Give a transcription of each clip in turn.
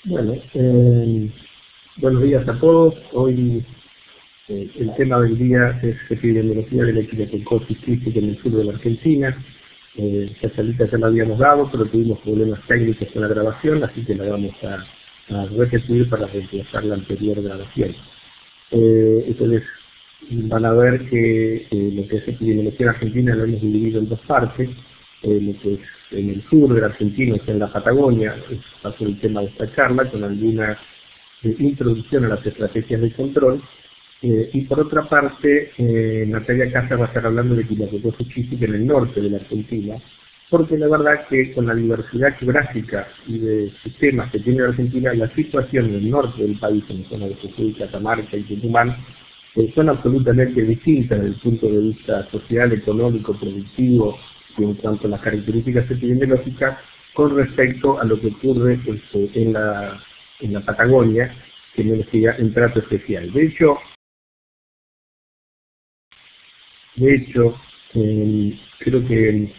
Bueno, buenos días a todos. Hoy el tema del día es epidemiología de la equinococosis quística en el sur de la Argentina. Esta salita ya la habíamos dado, pero tuvimos problemas técnicos con la grabación, así que la vamos a repetir para reemplazar la anterior grabación. Entonces van a ver que lo que es epidemiología en Argentina lo hemos dividido en dos partes. Lo que es en el sur de la Argentina, es en la Patagonia, va a ser el tema de esta charla, con alguna introducción a las estrategias de control. Y por otra parte, Natalia Casa va a estar hablando de equinococosis quística en el norte de la Argentina, porque la verdad que con la diversidad geográfica y de sistemas que tiene la Argentina, la situación en el norte del país, en la zona de Jujuy, Catamarca y Tucumán, son absolutamente distintas desde el punto de vista social, económico, productivo, y en cuanto a las características epidemiológicas, con respecto a lo que ocurre en la Patagonia, que merecía un trato especial. De hecho, creo que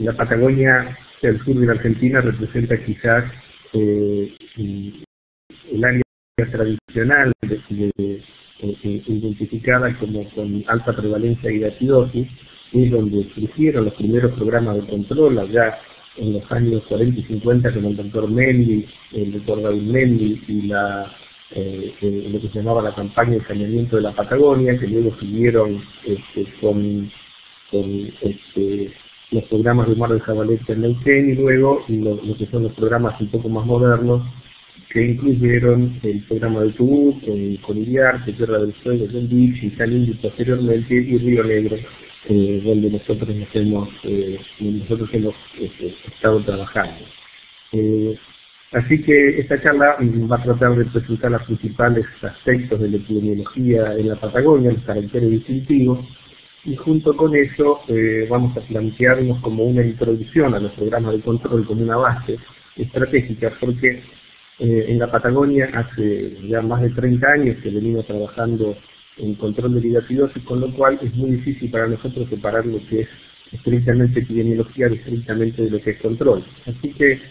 la Patagonia, el sur de la Argentina, representa quizás el área tradicional identificada como con alta prevalencia de hidratidosis, es donde surgieron los primeros programas de control allá en los años 40 y 50 con el doctor Mendy, el doctor David Mendy y lo que se llamaba la campaña de saneamiento de la Patagonia, que luego siguieron con los programas de Mar del Zabaleta en Neuquén, y luego lo que son los programas un poco más modernos, que incluyeron el programa de Chubut, con Iriarte, Tierra del Fuego, John Beach y San Indio posteriormente, y Río Negro, donde nosotros hemos estado trabajando. Así que esta charla va a tratar de presentar los principales aspectos de la epidemiología en la Patagonia, los caracteres distintivos, y junto con eso vamos a plantearnos como una introducción a los programas de control, como una base estratégica, porque en la Patagonia hace ya más de 30 años que venimos trabajando en control de la hidratidosis, con lo cual es muy difícil para nosotros separar lo que es estrictamente epidemiología y estrictamente de lo que es control. Así que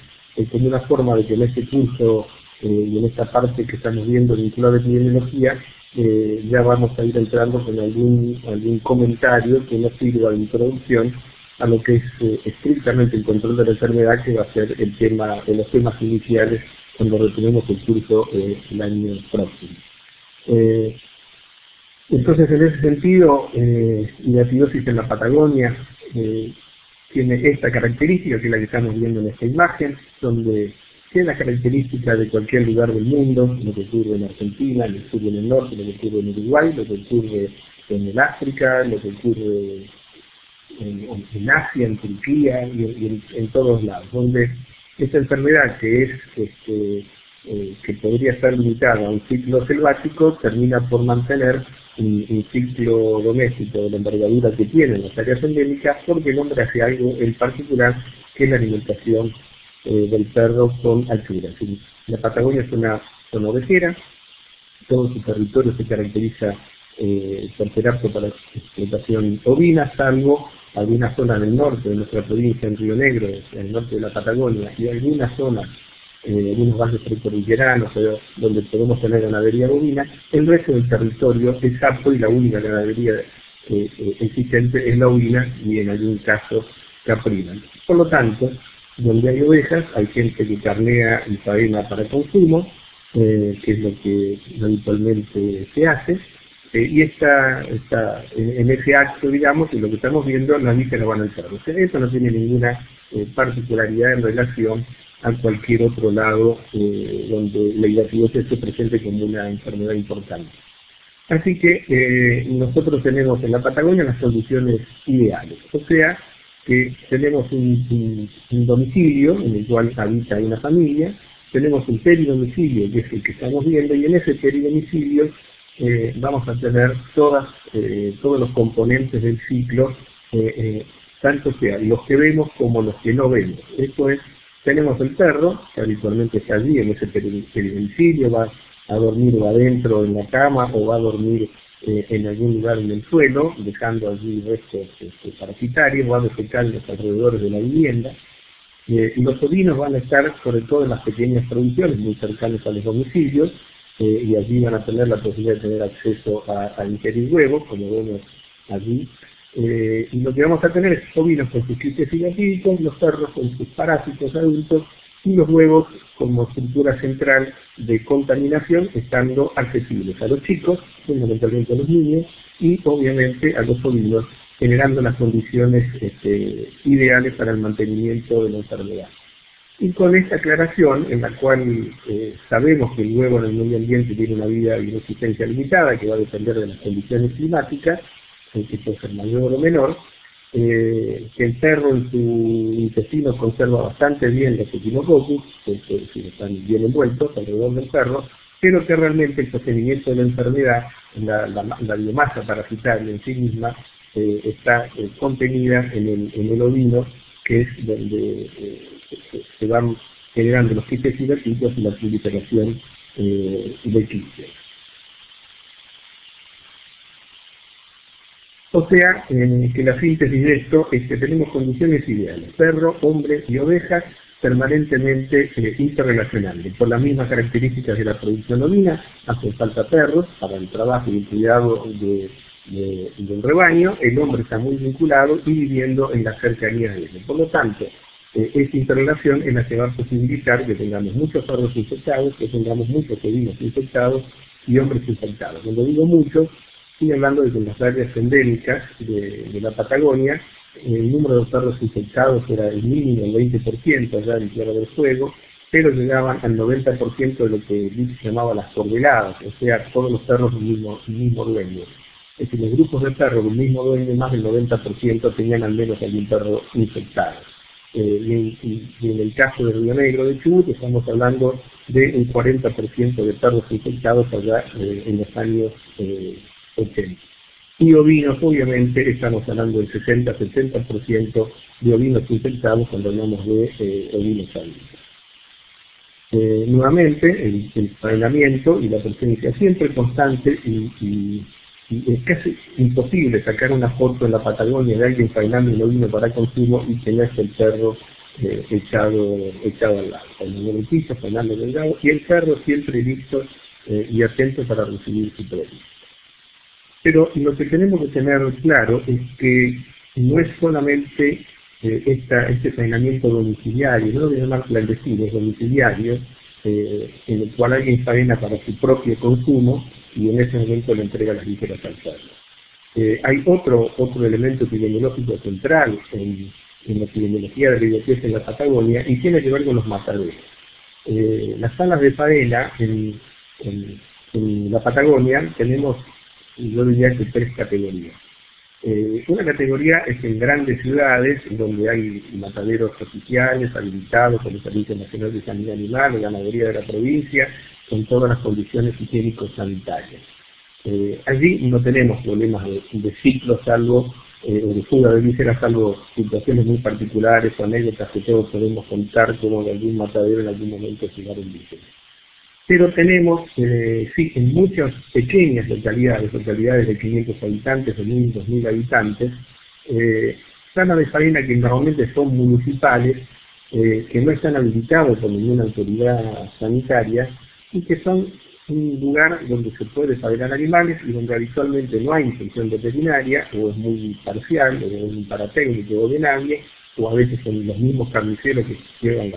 como una forma de que en este curso y en esta parte que estamos viendo vinculada a epidemiología, ya vamos a ir entrando con algún comentario que nos sirva de introducción a lo que es estrictamente el control de la enfermedad, que va a ser el tema de los temas iniciales cuando retomemos el curso el año próximo. Entonces, en ese sentido, hidratidosis en la Patagonia tiene esta característica, que es la que estamos viendo en esta imagen, donde tiene la característica de cualquier lugar del mundo, lo que ocurre en Argentina, lo que ocurre en el norte, lo que ocurre en Uruguay, lo que ocurre en el África, lo que ocurre en Asia, en Turquía y en todos lados, donde esta enfermedad que podría estar limitada a un ciclo selvático termina por mantener un ciclo doméstico de la envergadura que tienen las áreas endémicas, porque el hombre hace algo en particular, que es la alimentación del perro con altura. La Patagonia es una zona ovejera, todo su territorio se caracteriza por ser apto para la explotación ovina, salvo algunas zonas del norte de nuestra provincia, en Río Negro, en el norte de la Patagonia, y algunas zonas, algunos valles precordilleranos, donde podemos tener ganadería bovina. El resto del territorio es apto y la única ganadería existente es la ovina y en algún caso caprina. Por lo tanto, donde hay ovejas, hay gente que carnea y faena para consumo, que es lo que habitualmente se hace, y está en ese acto, digamos, y lo que estamos viendo, las vísceras van al perro. O sea, eso no tiene ninguna particularidad en relación a cualquier otro lado donde la hidratidosis esté presente como una enfermedad importante. Así que nosotros tenemos en la Patagonia las condiciones ideales, o sea, que tenemos un domicilio en el cual habita una familia, tenemos un peridomicilio, que es el que estamos viendo, y en ese peridomicilio vamos a tener todos los componentes del ciclo, tanto sea los que vemos como los que no vemos. Esto es, tenemos el perro, que habitualmente está allí en ese peridomicilio, va a dormir o adentro en la cama o va a dormir en algún lugar en el suelo, dejando allí restos parasitarios, va a defecar en los alrededores de la vivienda. Los ovinos van a estar sobre todo en las pequeñas producciones muy cercanas a los domicilios, y allí van a tener la posibilidad de tener acceso a ingerir huevos, como vemos allí. Y lo que vamos a tener es ovinos con sus quistes cigotídicos, los perros con sus parásitos adultos, y los huevos como estructura central de contaminación estando accesibles a los chicos, fundamentalmente a los niños, y obviamente a los ovinos, generando las condiciones ideales para el mantenimiento de la enfermedad. Y con esta aclaración, en la cual sabemos que el huevo en el medio ambiente tiene una vida y una existencia limitada, que va a depender de las condiciones climáticas, que puede ser mayor o menor, que el perro en su intestino conserva bastante bien los Echinococcus, que están bien envueltos alrededor del perro, pero que realmente el sostenimiento de la enfermedad, la biomasa parasitaria en sí misma, está contenida en el ovino, que es donde se van generando los quistes cigotídicos y la proliferación del quiste. O sea, que la síntesis de esto es que tenemos condiciones ideales: perro, hombre y ovejas permanentemente interrelacionables. Por las mismas características de la producción ovina, hacen falta perros para el trabajo y el cuidado del rebaño. El hombre está muy vinculado y viviendo en las cercanías de él. Por lo tanto, esta interrelación es la que va a posibilitar que tengamos muchos perros infectados, que tengamos muchos ovinos infectados y hombres infectados. Cuando digo muchos, estoy hablando de que en las áreas endémicas de la Patagonia, el número de perros infectados era el mínimo, el 20% allá en Tierra del Fuego, pero llegaban al 90% de lo que se llamaba las cordeladas, o sea, todos los perros del mismo dueño. Es decir, los grupos de perros del mismo dueño, más del 90% tenían al menos algún perro infectado. Y en el caso de Río Negro de Chubut estamos hablando de un 40% de perros infectados allá en los años 80. Y ovinos, obviamente, estamos hablando del 60-70% de ovinos infectados cuando hablamos de ovinos adultos. Nuevamente, el faenamiento y la presencia siempre constante, y es casi imposible sacar una foto en la Patagonia de alguien faenando un ovino para consumo y tenerse el perro echado al lado, en el piso, faenando delgado, y el perro siempre listo y atento para recibir su premio. Pero lo que tenemos que tener claro es que no es solamente este faenamiento domiciliario, no lo voy a llamar clandestino, es domiciliario, en el cual alguien faena para su propio consumo y en ese momento le entrega las vísceras al perro. Hay otro elemento epidemiológico central en la epidemiología de la idiotez en la Patagonia y tiene que ver con los mataderos. Las salas de faena en la Patagonia tenemos, yo diría que 3 categorías. Una categoría es en grandes ciudades, donde hay mataderos oficiales, habilitados por el Servicio Nacional de Sanidad Animal, la ganadería de la provincia, con todas las condiciones higiénico-sanitarias. Allí no tenemos problemas de ciclo, salvo, o de fuga de vísceras, salvo situaciones muy particulares o anécdotas que todos podemos contar, como de algún matadero en algún momento llegaron vísceras. Pero tenemos, sí, en muchas pequeñas localidades de 500 habitantes, de 1.000, 2.000 habitantes, salas de faena que normalmente son municipales, que no están habilitados por ninguna autoridad sanitaria y que son un lugar donde se puede faenar animales y donde habitualmente no hay inspección veterinaria, o es muy parcial, o es un paratécnico o de nadie, o a veces son los mismos carniceros que llevan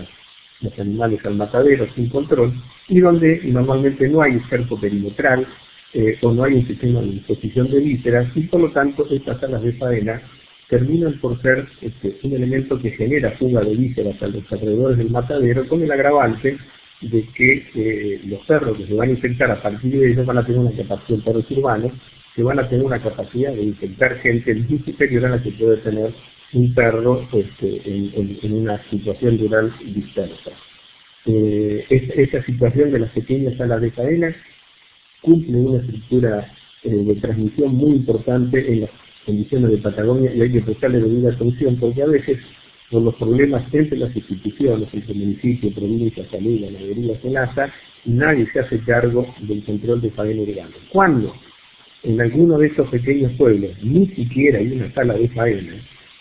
los animales al matadero sin control, y donde normalmente no hay cerco perimetral, o no hay un sistema de disposición de vísceras, y por lo tanto estas salas de faena terminan por ser un elemento que genera fuga de vísceras a los alrededores del matadero, con el agravante de que los perros que se van a infectar a partir de ellos van a tener una capacidad, perros urbanos, que van a tener una capacidad de infectar gente muy superior a la que puede tener un perro en una situación rural dispersa. Esta situación de las pequeñas salas de faena cumple una estructura de transmisión muy importante en las condiciones de Patagonia, y hay que prestarle debida atención porque a veces, por los problemas entre las instituciones, entre municipio, provincia, salud, ganadería, SENASA, nadie se hace cargo del control de faena urbana. Cuando en alguno de estos pequeños pueblos ni siquiera hay una sala de faena,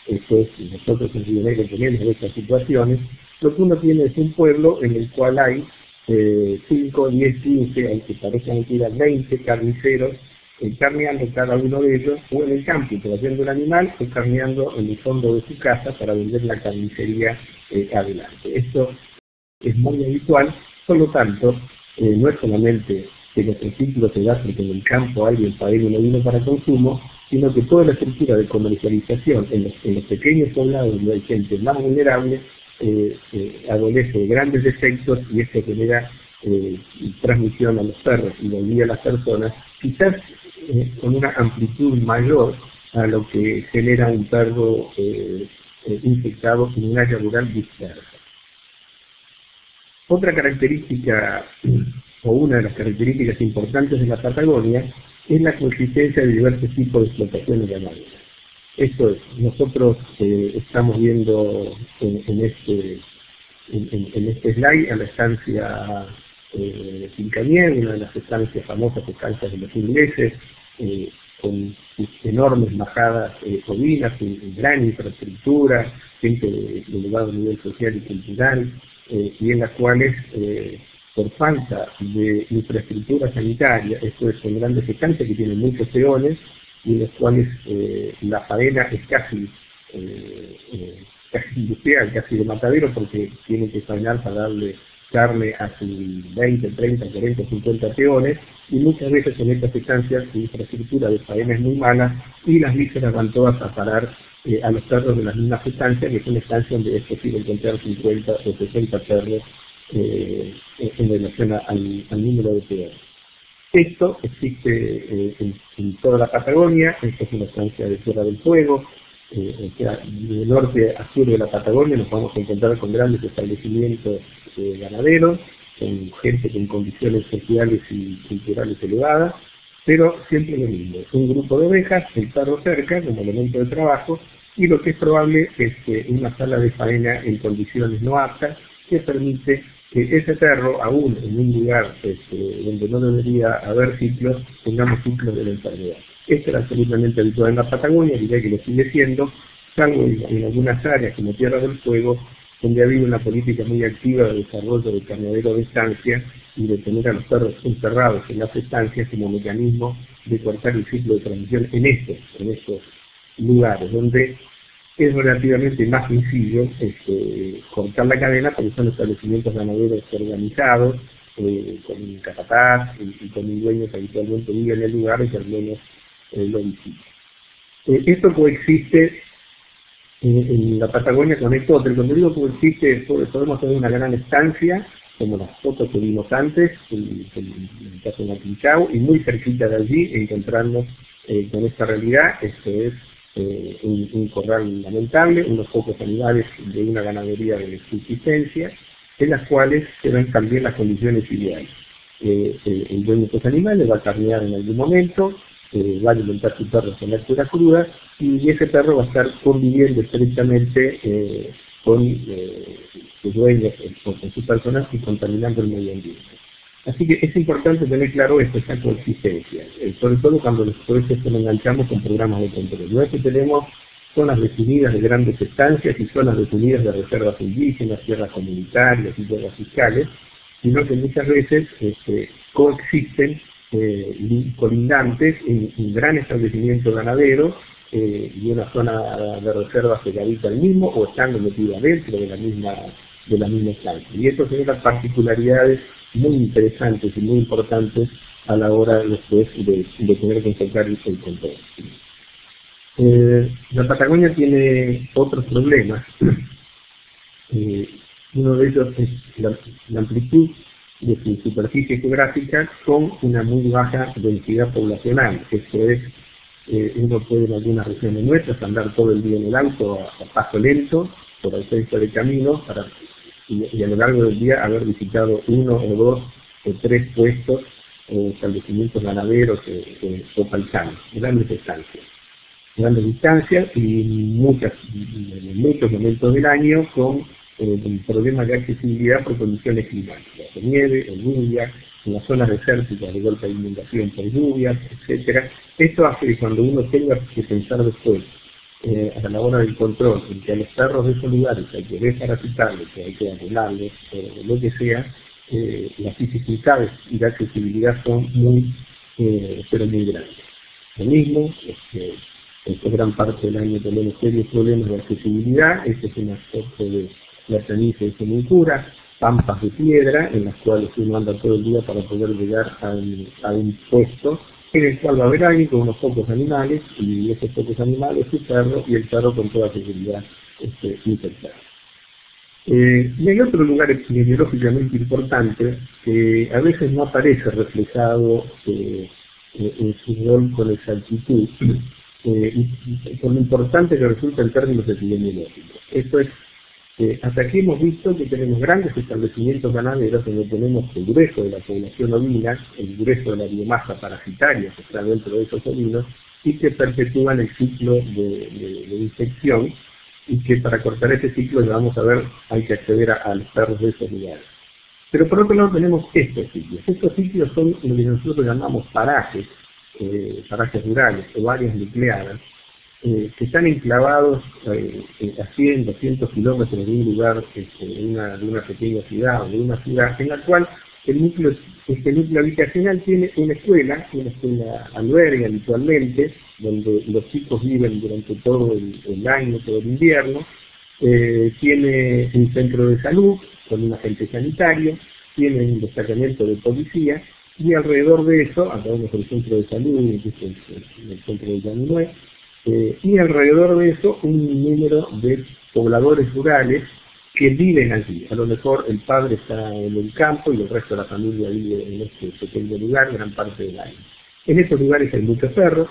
Esto es, nosotros en Río Negro tenemos estas situaciones. Lo que uno tiene es un pueblo en el cual hay 5, 10, 15, aunque parezcan que eran 20 carniceros, carneando cada uno de ellos, o en el campo trayendo el animal, o carneando en el fondo de su casa para vender la carnicería adelante. Esto es muy habitual, por lo tanto, no es solamente que los ciclos se da porque en el campo alguien pague un vino para consumo, sino que toda la estructura de comercialización en los pequeños poblados donde hay gente más vulnerable adolece de grandes defectos, y esto genera transmisión a los perros y volvía a las personas, quizás con una amplitud mayor a lo que genera un perro infectado en un área rural dispersa. Otra característica, o una de las características importantes de la Patagonia, es la coexistencia de diversos tipos de explotaciones ganaderas. Esto es, nosotros estamos viendo en este slide a la estancia Pilcanier, una de las estancias famosas, estancias de los ingleses, con sus enormes majadas ovinas, en gran infraestructura, gente de elevado nivel social y cultural, y en las cuales, por falta de infraestructura sanitaria, esto es, son grandes estancias que tienen muchos peones, y en las cuales la faena es casi industrial, casi de matadero, porque tienen que faenar para darle carne a sus 20, 30, 40, 50 peones, y muchas veces en estas estancias la infraestructura de faena es muy mala, y las vísceras van todas a parar a los perros de las mismas estancias, que es una estancia donde es posible encontrar 50 o 60 perros en relación al número de peones. Esto existe en toda la Patagonia. Esta es una estancia de Tierra del Fuego. O sea, de norte a sur de la Patagonia nos vamos a encontrar con grandes establecimientos ganaderos, con gente con condiciones sociales y culturales elevadas, pero siempre lo mismo, es un grupo de ovejas, el perro cerca como elemento de trabajo, y lo que es probable es una sala de faena en condiciones no aptas, que permite que ese perro, aún en un lugar donde no debería haber ciclos, tengamos ciclos de la enfermedad. Esto era absolutamente habitual en la Patagonia, diría que lo sigue siendo, salvo en algunas áreas como Tierra del Fuego, donde ha habido una política muy activa de desarrollo del carnadero de estancia y de tener a los perros encerrados en las estancias como mecanismo de cortar el ciclo de transmisión en estos lugares, donde es relativamente más sencillo cortar la cadena, porque son establecimientos ganaderos organizados, con un capataz y con un dueño que habitualmente vive en el lugar y que al menos lo visita. Esto coexiste en la Patagonia con esto, pero cuando digo coexiste, podemos tener una gran estancia, como las fotos que vimos antes, en el caso de Matinchau, y muy cerquita de allí encontrarnos con esta realidad. Esto es un corral lamentable, unos pocos animales de una ganadería de subsistencia, en las cuales se ven también las condiciones ideales. El dueño de estos animales va a carnear en algún momento, va a alimentar su perro con lactura cruda, y ese perro va a estar conviviendo estrechamente con sus dueños, con sus personas, y contaminando el medio ambiente. Así que es importante tener claro esto, esta coexistencia, sobre todo cuando nosotros nos enganchamos con programas de control. No es que tenemos zonas definidas de grandes estancias y zonas definidas de reservas indígenas, tierras comunitarias y tierras fiscales, sino que muchas veces coexisten colindantes en un gran establecimiento ganadero y una zona de reservas que habita el mismo o están metidas dentro de la misma estancia. Y esto genera particularidades muy interesantes y muy importantes a la hora después de tener que encontrar el control. La Patagonia tiene otros problemas. Uno de ellos es la amplitud de su superficie geográfica con una muy baja densidad poblacional. Esto es, uno puede en algunas regiones nuestras andar todo el día en el auto a paso lento por ausencia de caminos y a lo largo del día haber visitado 1 o 2 o 3 puestos o establecimientos ganaderos o paisanos, grandes distancias y en muchos momentos del año con problemas de accesibilidad por condiciones climáticas, de nieve, o lluvia, en las zonas desérticas de golpe de inundación por lluvias, etc. Esto hace que cuando uno tenga que pensar después a la hora del control, en que a los perros de esos lugares hay que desparasitarlos, que hay que vacunarlos, lo que sea, las dificultades y la accesibilidad son muy, pero muy grandes. Lo mismo, por gran parte del año tenemos serios problemas de accesibilidad. Esta es una foto de la planicie de Semicura, pampas de piedra en las cuales uno anda todo el día para poder llegar a un puesto en el cual va a haber alguien con unos pocos animales, y esos pocos animales su perro, y el perro con toda seguridad infectado. Y hay otro lugar epidemiológicamente importante que a veces no aparece reflejado en su rol con exactitud, por lo importante que resulta en términos epidemiológicos. Esto es, hasta aquí hemos visto que tenemos grandes establecimientos ganaderos donde tenemos el grueso de la población ovina, el grueso de la biomasa parasitaria que está dentro de esos ovinos, y que perpetúan el ciclo de infección, y que para cortar ese ciclo, ya vamos a ver, hay que acceder a los perros de esos lugares. Pero por otro lado tenemos estos ciclos. Estos ciclos son lo que nosotros llamamos parajes rurales o áreas nucleadas, que están enclavados a 100, 200 kilómetros de un lugar, de una pequeña ciudad o de una ciudad, en la cual el núcleo habitacional tiene una escuela albergue habitualmente, donde los chicos viven durante todo el año, todo el invierno, tiene un centro de salud con un agente sanitario, tiene un destacamento de policía, y alrededor de eso, acá vemos el centro de salud, el centro de Yamunué, y alrededor de eso un número de pobladores rurales que viven allí. A lo mejor el padre está en el campo y el resto de la familia vive en este pequeño lugar gran parte del año. En estos lugares hay muchos perros,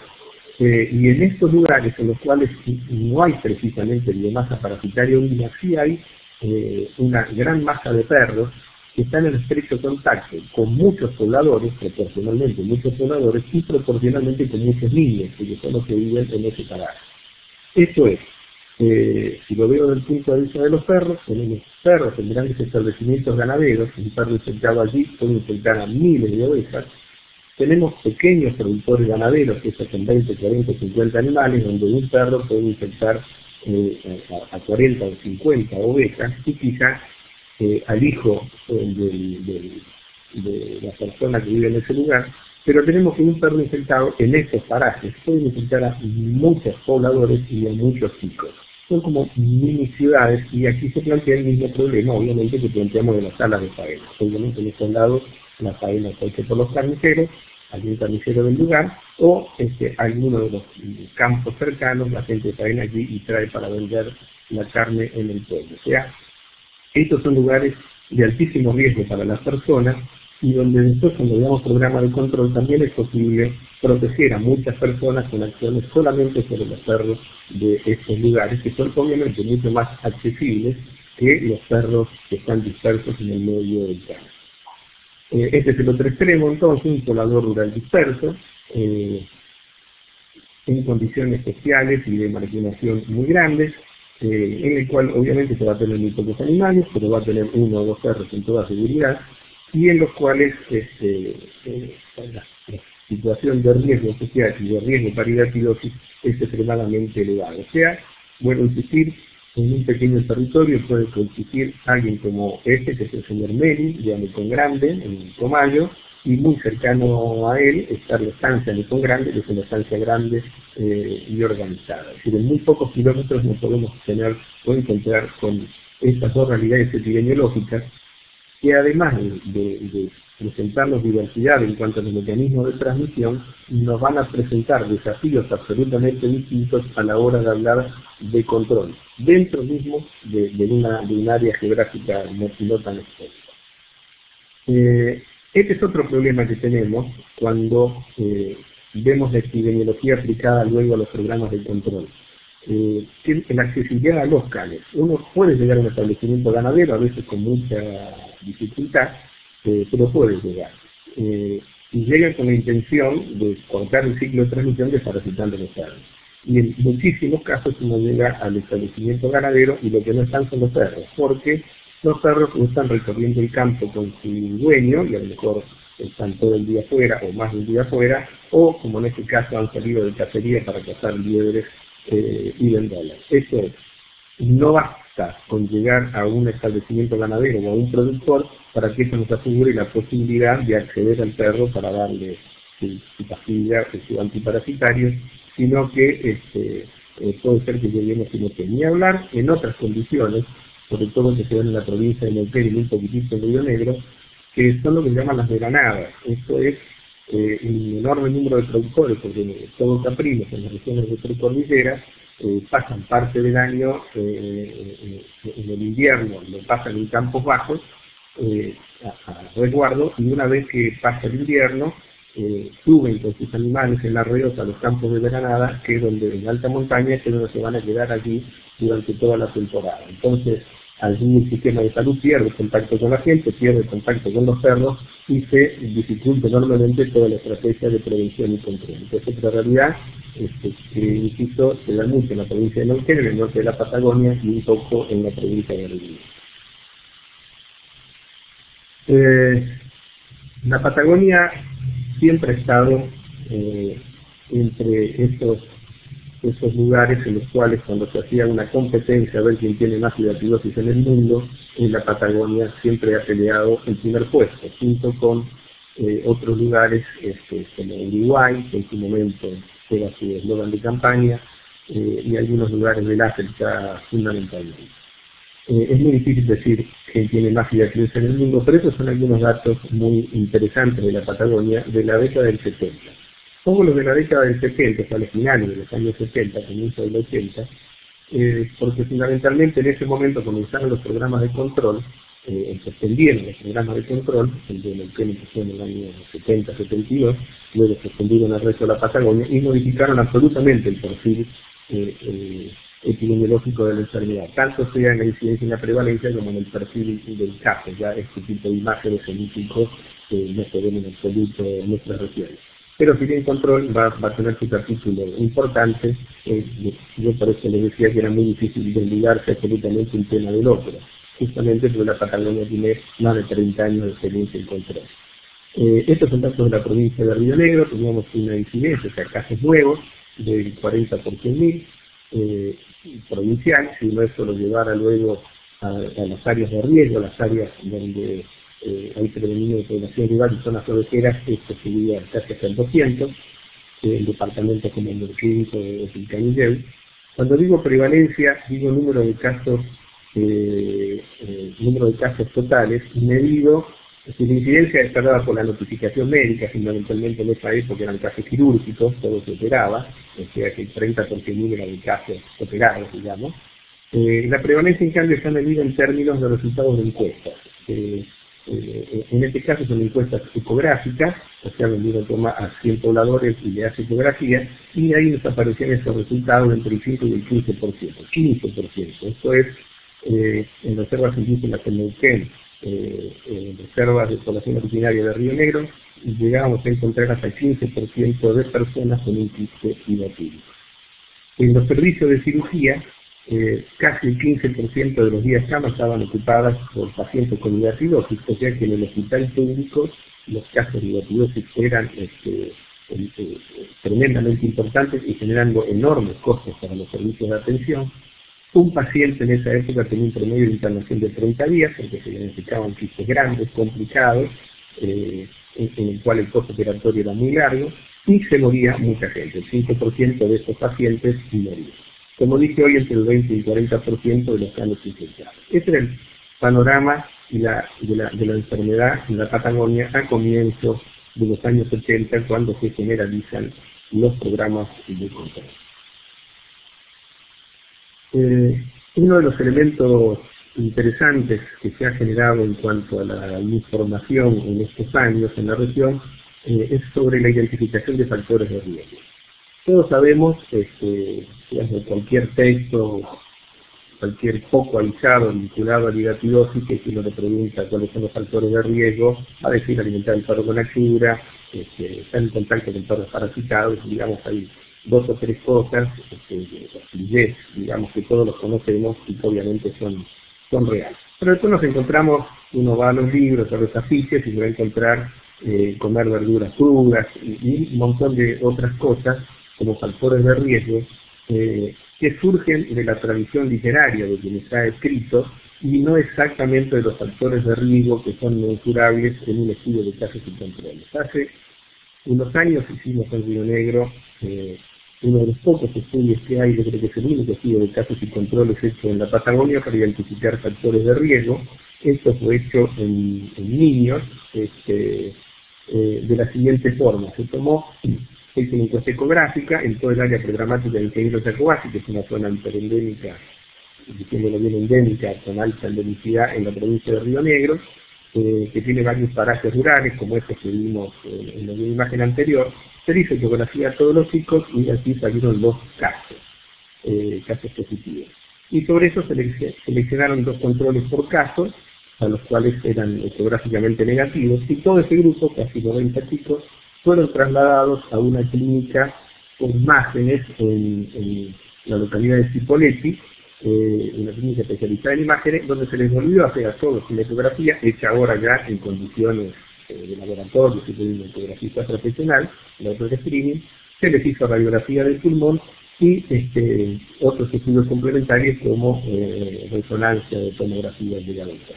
y en estos lugares en los cuales no hay precisamente biomasa parasitaria ovina, sí hay una gran masa de perros que están en estrecho contacto con muchos pobladores, proporcionalmente muchos pobladores, y proporcionalmente con muchos niños, que son los que viven en ese paraje. Esto es, si lo veo desde el punto de vista de los perros, tenemos perros en grandes establecimientos ganaderos, un perro infectado allí puede infectar a miles de ovejas. Tenemos pequeños productores ganaderos, que son 20, 40, 50 animales, donde un perro puede infectar a 40 o 50 ovejas, y quizás al hijo de la persona que vive en ese lugar. Pero tenemos que un perro infectado en estos parajes puede infectar a muchos pobladores y a muchos chicos. Son como mini ciudades, y aquí se plantea el mismo problema, obviamente, que planteamos de las salas de faena. Obviamente en estos lados la faena se hace por los carniceros, algún carnicero del lugar, o alguno de los campos cercanos, la gente faena allí y trae para vender la carne en el pueblo. O sea, estos son lugares de altísimo riesgo para las personas, y donde después, cuando veamos programas de control, también es posible proteger a muchas personas con acciones solamente sobre los perros de estos lugares, que son obviamente mucho más accesibles que los perros que están dispersos en el medio del campo. Este es el otro extremo, entonces, un poblador rural disperso, en condiciones sociales y de marginación muy grandes, en el cual obviamente se va a tener muy pocos animales, pero va a tener 1 o 2 perros en toda seguridad, y en los cuales la situación de riesgo social y de riesgo para hidatidosis es extremadamente elevada. O sea, bueno, insistir, en un pequeño territorio puede coexistir alguien como que es el señor Meli, de Anecón Grande, en Comayo, y muy cercano a él está la estancia Anecón Grande, que es una estancia grande y organizada. Es decir, en muy pocos kilómetros nos podemos tener o encontrar con estas dos realidades epidemiológicas, que además de presentarnos diversidad en cuanto a los mecanismos de transmisión, nos van a presentar desafíos absolutamente distintos a la hora de hablar de control, dentro mismo de un área geográfica no tan extensa. Este es otro problema que tenemos cuando vemos la epidemiología aplicada luego a los programas de control. La accesibilidad a los canes. Uno puede llegar a un establecimiento ganadero, a veces con mucha dificultad, pero puede llegar. Y llega con la intención de cortar el ciclo de transmisión desparasitando los perros. Y en muchísimos casos uno llega al establecimiento ganadero y lo que no están son los perros, porque los perros están recorriendo el campo con su dueño, y a lo mejor están todo el día afuera o más de un día afuera, o como en este caso han salido de cacería para cazar liebres y venderlas. Eso es, no basta con llegar a un establecimiento ganadero o a un productor para que eso nos asegure la posibilidad de acceder al perro para darle su pastilla, su antiparasitario, sino que puede ser que lleguemos sin que ni hablar en otras condiciones, sobre todo que se dan en la provincia de Neuquén y un poquitito en Río Negro, que son lo que se llaman las veranadas. Esto es un enorme número de productores, porque todos caprinos en las regiones de precordillera pasan parte del año en el invierno, lo pasan en campos bajos a resguardo, y una vez que pasa el invierno suben con sus animales en arroyos a los campos de veranada, que es donde en alta montaña, que es donde se van a quedar allí durante toda la temporada. Entonces allí el sistema de salud pierde contacto con la gente, pierde contacto con los perros y se dificulta enormemente toda la estrategia de prevención y control. Entonces, en realidad, insisto, se da mucho en la provincia de Neuquén, en el norte de la Patagonia y un poco en la provincia de Río. La Patagonia siempre ha estado entre esos lugares en los cuales, cuando se hacía una competencia a ver quién tiene más hidatidosis en el mundo, en la Patagonia siempre ha peleado el primer puesto, junto con otros lugares como Uruguay, que en su momento era su eslogan de campaña, y algunos lugares del África fundamentalmente. Es muy difícil decir quién tiene más hidatidosis en el mundo, pero esos son algunos datos muy interesantes de la Patagonia de la década del 70. Pongo los de la década del 70, hasta los finales de los años 70, comienzo del 80, porque fundamentalmente en ese momento comenzaron los programas de control, se extendieron los programas de control, el de Neuquén empezó en el año 70-72, luego se extendieron al resto de la Patagonia y modificaron absolutamente el perfil epidemiológico de la enfermedad, tanto sea en la incidencia y la prevalencia como en el perfil del caso. Ya este tipo de imágenes genéticos no se ven en absoluto en nuestras regiones. Pero si bien control va a tener su capítulo importante, yo por eso les decía que era muy difícil desligarse absolutamente un tema del otro, justamente porque la Patagonia tiene más de 30 años de experiencia en control. Estos son datos de la provincia de Río Negro, teníamos una incidencia, o sea, casos nuevos, del 40 por 100.000, provincial, si uno eso lo llevara luego a las áreas de riesgo, las áreas donde hay predominio de población rural y zonas ovejeras, esto subía casi hasta el 200, en departamentos como el Neuquén o el Canilleu. Cuando digo prevalencia, digo número de casos totales, medido. Si la incidencia es dada por la notificación médica, fundamentalmente en esa época eran casos quirúrgicos, todo se operaba, o sea que el 30 por 100.000 era de casos operados, digamos. La prevalencia, en cambio, está medida en términos de resultados de encuestas. En este caso son encuestas ecográficas, o sea, donde uno toma a 100 pobladores y le hace ecografía, y ahí nos aparecían esos resultados entre el 5 y el 15%. 15%, esto es en reservas indígenas en Neuquén, reservas de población originaria de Río Negro, y llegábamos a encontrar hasta el 15% de personas con un quiste hidatídico. En los servicios de cirugía, casi el 15% de los días cama estaban ocupadas por pacientes con hidatidosis, o sea que en el hospital público los casos de hidatidosis eran tremendamente importantes y generando enormes costos para los servicios de atención. Un paciente en esa época tenía un promedio de internación de 30 días, porque se diagnosticaban quistes grandes, complicados, en el cual el costo operatorio era muy largo, y se moría mucha gente. El 5% de estos pacientes morían. Como dije hoy, entre el 20 y el 40% de los casos infectados. Ese era el panorama de la enfermedad en la Patagonia a comienzos de los años 80, cuando se generalizan los programas de control. Uno de los elementos interesantes que se ha generado en cuanto a la información en estos años en la región es sobre la identificación de factores de riesgo. Todos sabemos que cualquier texto, cualquier foco avisado vinculado a la hidatidosis, que si uno le pregunta cuáles son los factores de riesgo, va a decir alimentar el perro con altura, estar en contacto con perros parasitados, digamos, hay 2 o 3 cosas, digamos que todos los conocemos y que obviamente son reales. Pero después nos encontramos, uno va a los libros, a los afiches y se va a encontrar comer verduras crudas y un montón de otras cosas como factores de riesgo que surgen de la tradición literaria de quien está escrito y no exactamente de los factores de riesgo que son mensurables en un estudio de casos y controles. Hace unos años hicimos en Río Negro uno de los pocos estudios que hay, yo creo que es el único estudio de casos y controles hecho en la Patagonia para identificar factores de riesgo. Esto fue hecho en niños de la siguiente forma. Se hizo una encuesta ecográfica en todo el área programática de Ingeniero Chacoasi, que es una zona hiperendémica, diciéndolo bien endémica, con alta endemicidad en la provincia de Río Negro, que tiene varios parajes rurales, como estos que vimos en la imagen anterior. Se hizo ecografía a todos los chicos y así salieron dos casos positivos. Y sobre eso seleccionaron 2 controles por casos, a los cuales eran ecográficamente negativos, y todo ese grupo, casi 90 chicos, fueron trasladados a una clínica con imágenes en la localidad de Cipolletti, una clínica especializada en imágenes, donde se les volvió a hacer a todos una ecografía, hecha ahora ya en condiciones de laboratorio, se tiene una ecografista profesional, la otra de streaming, se les hizo radiografía del pulmón y otros estudios complementarios como resonancia de tomografía de la boca.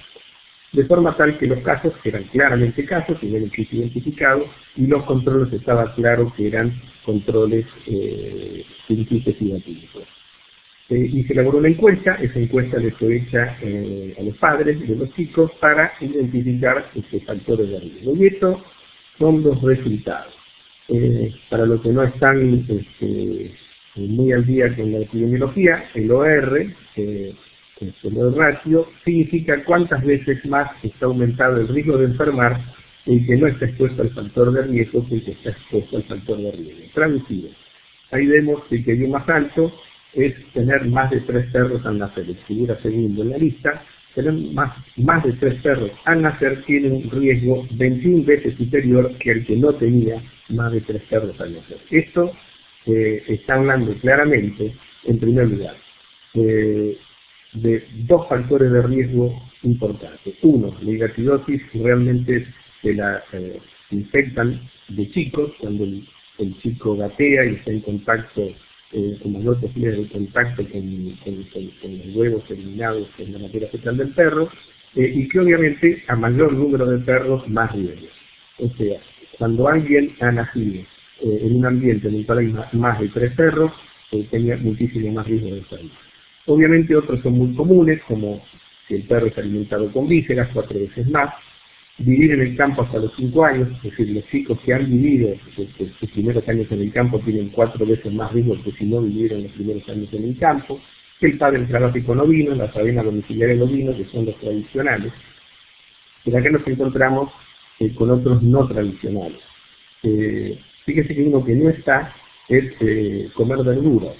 De forma tal que los casos eran claramente casos, tenían el kit identificado, y los controles estaba claro que eran controles científicos y atípicos. Y se elaboró una encuesta, esa encuesta le fue hecha a los padres de los chicos para identificar factores de riesgo. Y estos son los resultados. Para los que no están muy al día con la epidemiología, el OR, el ratio, significa cuántas veces más está aumentado el riesgo de enfermar el que no está expuesto al factor de riesgo que el que está expuesto al factor de riesgo. Traducido, ahí vemos que el que dio más alto es tener más de 3 perros al nacer, figura segundo en la lista. Tener más de 3 perros al nacer tiene un riesgo 21 veces superior que el que no tenía más de 3 perros al nacer. Esto está hablando claramente, en primer lugar, de 2 factores de riesgo importantes. Uno, la hidatidosis realmente se la infectan de chicos, cuando el chico gatea y está en contacto con mayor posibilidad de contacto con los huevos eliminados en la materia fecal del perro, y que obviamente a mayor número de perros, más riesgo. O sea, cuando alguien ha nacido en un ambiente en el cual hay más de 3 perros, tenía muchísimo más riesgo de enfermar. Obviamente otros son muy comunes, como si el perro es alimentado con vísceras 4 veces más, vivir en el campo hasta los 5 años, es decir, los chicos que han vivido sus primeros años en el campo tienen 4 veces más riesgo que si no vivieron los primeros años en el campo, que el padre tráfico ovino, las avenas domiciliares ovinos, que son los tradicionales. Pero acá nos encontramos con otros no tradicionales. Fíjese que uno que no está es comer verduras.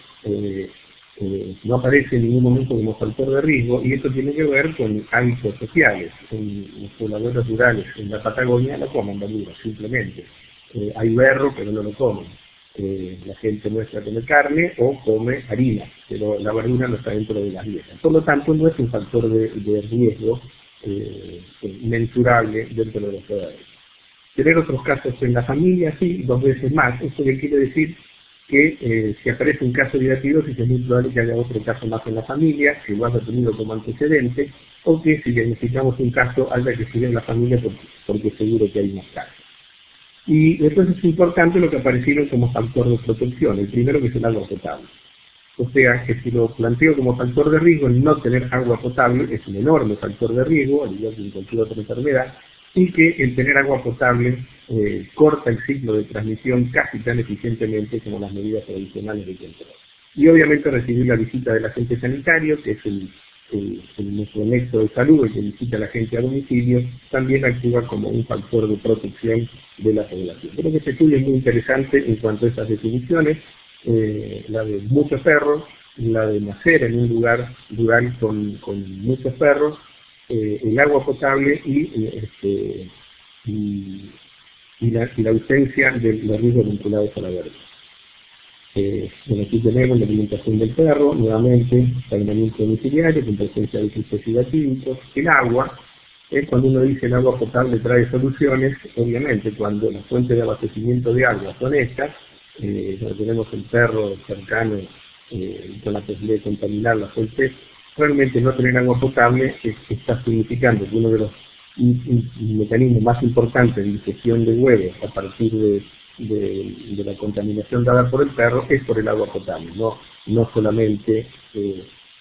No aparece en ningún momento como factor de riesgo, y esto tiene que ver con hábitos sociales. Los pobladores rurales en la Patagonia no comen verduras, simplemente. Hay berro, pero no lo comen. La gente nuestra come carne o come harina, pero la verdura no está dentro de las dietas. Por lo tanto, no es un factor de riesgo mensurable dentro de los ciudadanos. Tener otros casos en la familia, sí, 2 veces más. Esto que quiere decir que si aparece un caso de hidatidosis es muy probable que haya otro caso más en la familia, que lo haya tenido como antecedente, o que si diagnosticamos un caso haya que seguir en la familia porque seguro que hay más casos. Y después es importante lo que aparecieron como factor de protección, el primero que es el agua potable. O sea que si lo planteo como factor de riesgo, el no tener agua potable es un enorme factor de riesgo, al igual que en cualquier otra enfermedad, y que el tener agua potable corta el ciclo de transmisión casi tan eficientemente como las medidas tradicionales de control. Y obviamente recibir la visita del agente sanitario, que es nuestro nexo de salud, el que visita a la gente a domicilio, también actúa como un factor de protección de la población. Creo que este estudio es muy interesante en cuanto a esas definiciones, la de muchos perros, la de nacer en un lugar rural con muchos perros, el agua potable y la ausencia de los riesgos vinculados a la verdura. Bueno, aquí tenemos la alimentación del perro, nuevamente, aislamiento domiciliario con presencia de dispositivos químicos, el agua. Cuando uno dice el agua potable trae soluciones, obviamente cuando las fuentes de abastecimiento de agua son estas, tenemos el perro cercano con la posibilidad de contaminar la fuente, realmente no tener agua potable está significando que uno de los mecanismos más importantes de ingestión de huevos a partir de la contaminación dada por el perro es por el agua potable, no solamente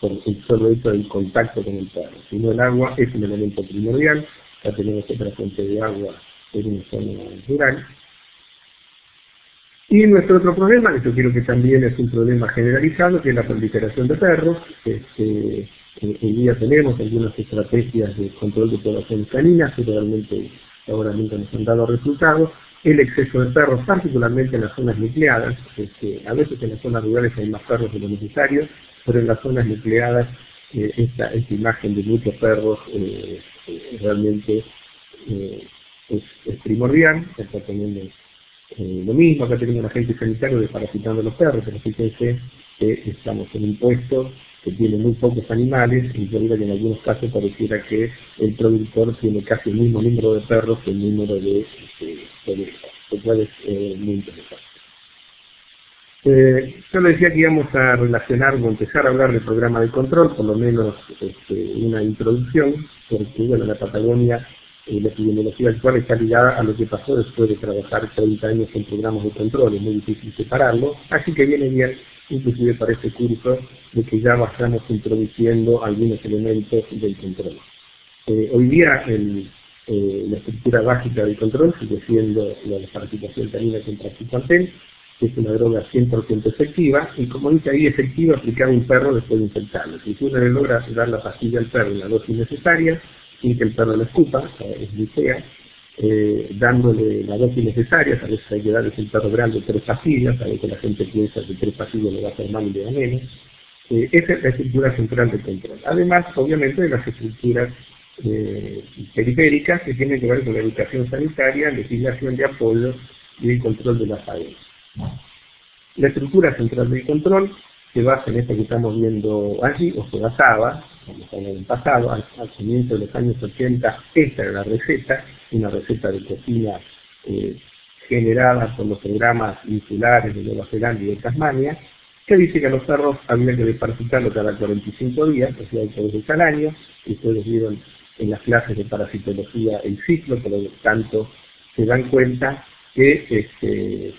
por el solo hecho del contacto con el perro, sino el agua es un elemento primordial. Ya tenemos otra fuente de agua en una zona rural. Y nuestro otro problema, que yo creo que también es un problema generalizado, que es la proliferación de perros. Hoy día tenemos algunas estrategias de control de poblaciones caninas, que realmente ahora nunca nos han dado resultados. El exceso de perros, particularmente en las zonas nucleadas. A veces en las zonas rurales hay más perros de lo necesario, pero en las zonas nucleadas esta imagen de muchos perros realmente es primordial. Está teniendo lo mismo, acá tenemos un agente sanitario desparasitando a los perros, pero fíjense que estamos en un puesto que tiene muy pocos animales, y yo diría que en algunos casos pareciera que el productor tiene casi el mismo número de perros que el número de ovejas, lo cual es muy interesante. Yo le decía que íbamos a relacionar o empezar a hablar del programa de control, por lo menos una introducción, porque bueno, la Patagonia, la epidemiología actual está ligada a lo que pasó después de trabajar 30 años en programas de control, es muy difícil separarlo, así que viene bien, inclusive para este curso, de que ya vayamos introduciendo algunos elementos del control. Hoy día la estructura básica del control sigue siendo la desparasitación canina contra Praziquantel, que es una droga 100% efectiva, y como dice ahí, efectiva aplicada a un perro después de infectarlo. Si uno le logra dar la pastilla al perro en la dosis necesaria, sin que el perro la escupa, es muy fea, dándole la dosis necesaria, a veces hay que darle el perro grande 3 pastillas, a veces la gente piensa que 3 pastillas le va a hacer mal y le da menos. Esa es la estructura central del control. Además, obviamente, de las estructuras periféricas que tienen que ver con la educación sanitaria, legislación de apoyo y el control de las faenas. La estructura central del control se basa en esto que estamos viendo allí, o se basaba, como en el pasado, al comienzo de los años 80, esta era la receta, una receta de cocina generada por los programas insulares de Nueva Zelanda y de Tasmania, que dice que a los perros había que desparasitarlos cada 45 días, o sea, 8 veces al año, y ustedes vieron en las clases de parasitología el ciclo, por lo tanto se dan cuenta que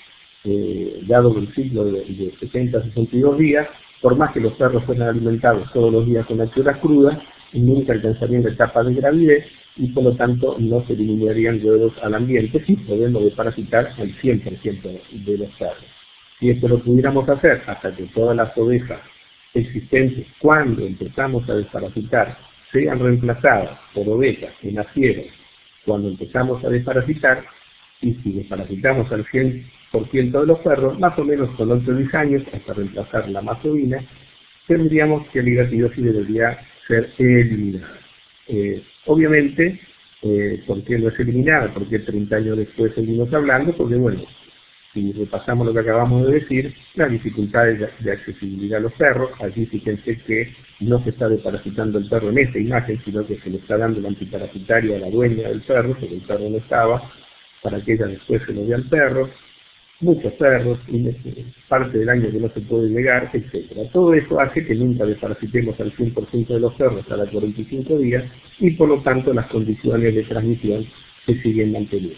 dado el ciclo de 70 a 62 días, por más que los perros fueran alimentados todos los días con achuras crudas, nunca alcanzarían la etapa de gravidez y por lo tanto no se eliminarían huevos al ambiente, sí podemos desparasitar al 100% de los perros. Si esto lo pudiéramos hacer hasta que todas las ovejas existentes, cuando empezamos a desparasitar, sean reemplazadas por ovejas que nacieron cuando empezamos a desparasitar, y si desparasitamos al 100% de los perros, más o menos con 8 o 10 años, hasta reemplazar la mazovina, tendríamos que la hidatidosis debería ser eliminada. Obviamente, ¿por qué no es eliminada? Porque 30 años después seguimos hablando, porque bueno, si repasamos lo que acabamos de decir, las dificultades de accesibilidad a los perros, allí fíjense que no se está desparasitando el perro en esta imagen, sino que se le está dando el antiparasitario a la dueña del perro, porque el perro no estaba, para que ella después se lo dé al perro, muchos perros, parte del año que no se puede llegar, etc. Todo eso hace que nunca desparasitemos al 100% de los perros cada 45 días y por lo tanto las condiciones de transmisión se siguen manteniendo.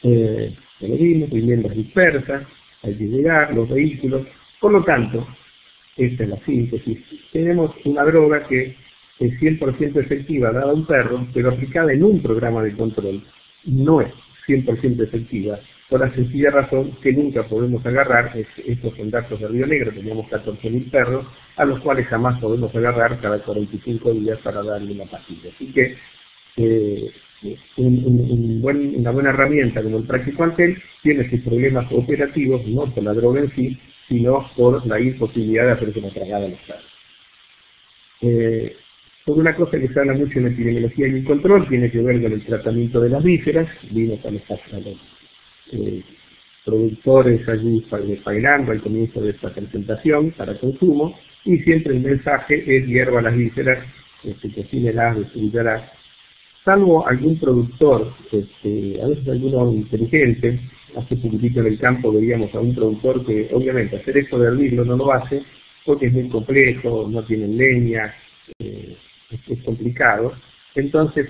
Como vimos, viviendas dispersas, hay que llegar, los vehículos, por lo tanto, esta es la síntesis. Tenemos una droga que es 100% efectiva dada a un perro, pero aplicada en un programa de control no es 100% efectiva, por la sencilla razón que nunca podemos agarrar, estos son datos de Río Negro, teníamos 14.000 perros, a los cuales jamás podemos agarrar cada 45 días para darle una pastilla. Así que una buena herramienta como el Praziquantel tiene sus problemas operativos, no por la droga en sí, sino por la imposibilidad de hacerse una tragada a los perros. Por una cosa que se habla mucho en la epidemiología y el control, tiene que ver con el tratamiento de las vísceras. Vimos a los productores allí faenando al comienzo de esta presentación para consumo, y siempre el mensaje es hierva las vísceras, cocínelas, destruyalas. salvo algún productor, a veces alguno inteligente. Hace poquitito en el campo veíamos a un productor que obviamente hacer esto de hervirlo no lo hace porque es muy complejo, no tienen leña, es complicado. Entonces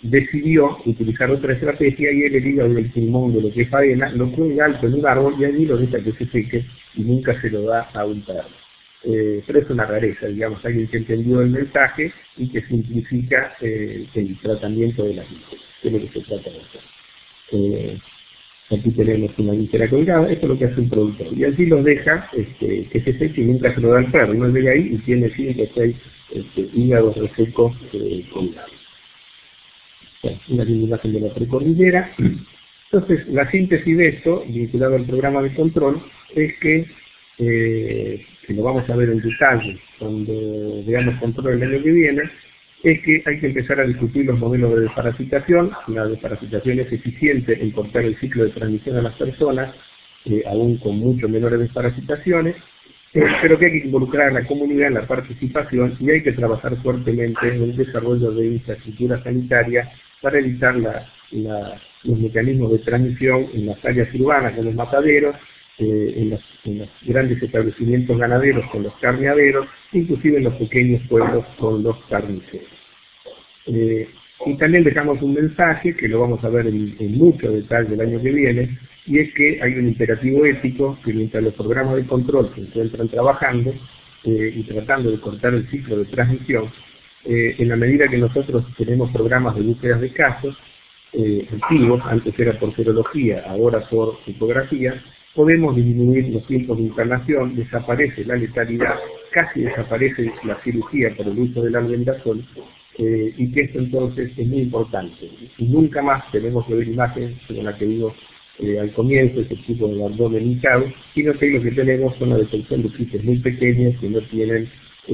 decidió utilizar otra estrategia y él el hígado del pulmón de lo que es faena lo cuelga alto en un árbol y allí lo deja que se seque y nunca se lo da a un perro. Pero es una rareza, digamos, alguien que entendió el mensaje y que simplifica el tratamiento de las vísceras, que es lo que se trata de hacer. Aquí tenemos una víscera colgada, esto es lo que hace un productor, y allí los deja que se seque y nunca se lo da al perro, no llega ahí y tiene 5 o 6 hígados resecos colgados. Bueno, una linda imagen de la precordillera. Entonces, la síntesis de esto, vinculado al programa de control, es que lo vamos a ver en detalle cuando veamos control el año que viene, es que hay que empezar a discutir los modelos de desparasitación. La desparasitación es eficiente en cortar el ciclo de transmisión a las personas, aún con mucho menores desparasitaciones, pero que hay que involucrar a la comunidad en la participación y hay que trabajar fuertemente en el desarrollo de infraestructura sanitaria para evitar los mecanismos de transmisión en las áreas urbanas con los mataderos, en los grandes establecimientos ganaderos con los carneaderos, inclusive en los pequeños pueblos con los carniceros. Y también dejamos un mensaje que lo vamos a ver en mucho detalle el año que viene, y es que hay un imperativo ético que mientras los programas de control se encuentran trabajando y tratando de cortar el ciclo de transmisión, en la medida que nosotros tenemos programas de búsquedas de casos activos, antes era por serología, ahora por ecografía, podemos disminuir los tiempos de internación, desaparece la letalidad, casi desaparece la cirugía por el uso del albendazol, y que esto entonces es muy importante. Y nunca más tenemos que ver imágenes como la que vimos al comienzo, ese tipo de abdomen hinchado, sino que lo que tenemos son la detección de quistes muy pequeños que no tienen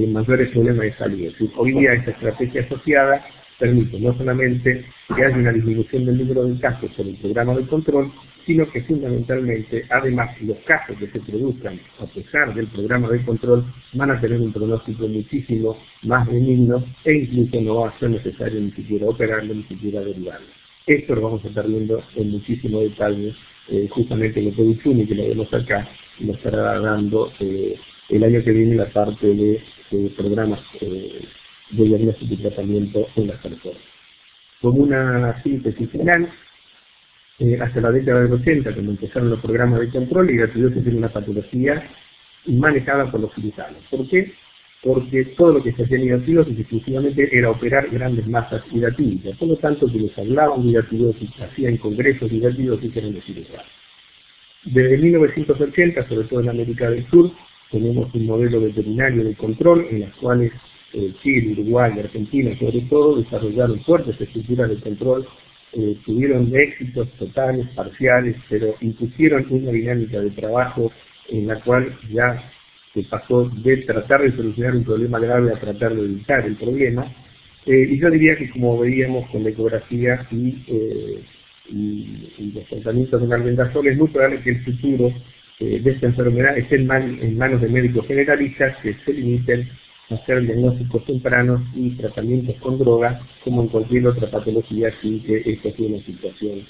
mayores problemas de salud. Es decir, hoy día esta estrategia asociada permite no solamente que haya una disminución del número de casos por el programa de control, sino que fundamentalmente, además, los casos que se produzcan a pesar del programa de control van a tener un pronóstico muchísimo más benigno e incluso no va a ser necesario ni siquiera operarlo, ni siquiera derivarlo. Esto lo vamos a estar viendo en muchísimo detalle, justamente en el PEDICUNI, que lo vemos acá, nos estará dando el año que viene la parte de programas de diagnóstico y tratamiento en las personas. Como una síntesis final, hasta la década del 80, cuando empezaron los programas de control, la hidratidosis era una patología manejada por los cirujanos. ¿Por qué? Porque todo lo que se hacía en hidratidosis exclusivamente era operar grandes masas hidratídicas. Por lo tanto, que les hablaban de hidratidosis, hacían congresos de hidratidosis, eran los cirujanos. Desde 1980, sobre todo en América del Sur, tenemos un modelo veterinario de control en las cuales Chile, Uruguay y Argentina, sobre todo, desarrollaron fuertes estructuras de control, tuvieron éxitos totales, parciales, pero impusieron una dinámica de trabajo en la cual ya se pasó de tratar de solucionar un problema grave a tratar de evitar el problema. Y yo diría que, como veíamos con la ecografía y los tratamientos de albendazol, es muy probable que el futuro de esta enfermedad esté en manos de médicos generalistas que se limiten a hacer diagnósticos tempranos y tratamientos con drogas, como en cualquier otra patología, sin que esta sea una situación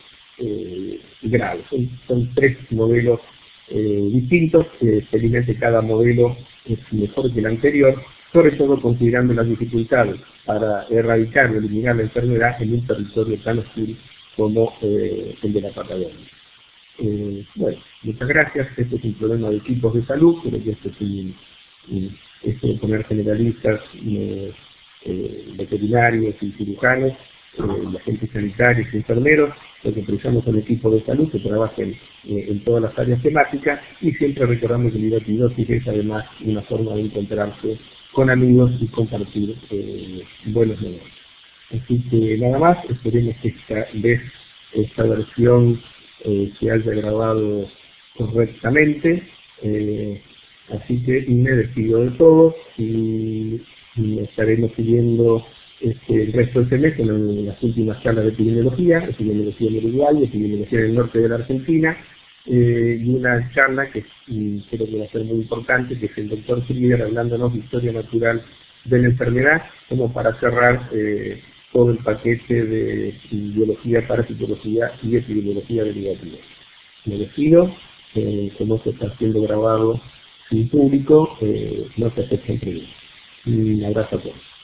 grave. Son 3 modelos distintos, felizmente cada modelo es mejor que el anterior, sobre todo considerando las dificultades para erradicar o eliminar la enfermedad en un territorio tan hostil como el de la Patagonia. Bueno, muchas gracias. Este es un problema de equipos de salud, pero que esto es esto de poner generalistas, veterinarios y cirujanos, agentes sanitarios y enfermeros. Lo que precisamos son equipos de salud que trabajen en todas las áreas temáticas, y siempre recordamos que la hidratidosis es además una forma de encontrarse con amigos y compartir buenos negocios. Así que nada más, esperemos que esta versión se haya grabado correctamente. Así que me despido de todos y estaremos siguiendo el resto del semestre en las últimas charlas de epidemiología en Uruguay, epidemiología en el norte de la Argentina, y una charla que creo que va a ser muy importante, que es el doctor Frieder hablándonos de historia natural de la enfermedad, como para cerrar todo el paquete de biología, parasitología y epidemiología derivativa. Me despido, como esto está siendo grabado sin público, no se acepten preguntas. Un abrazo a todos.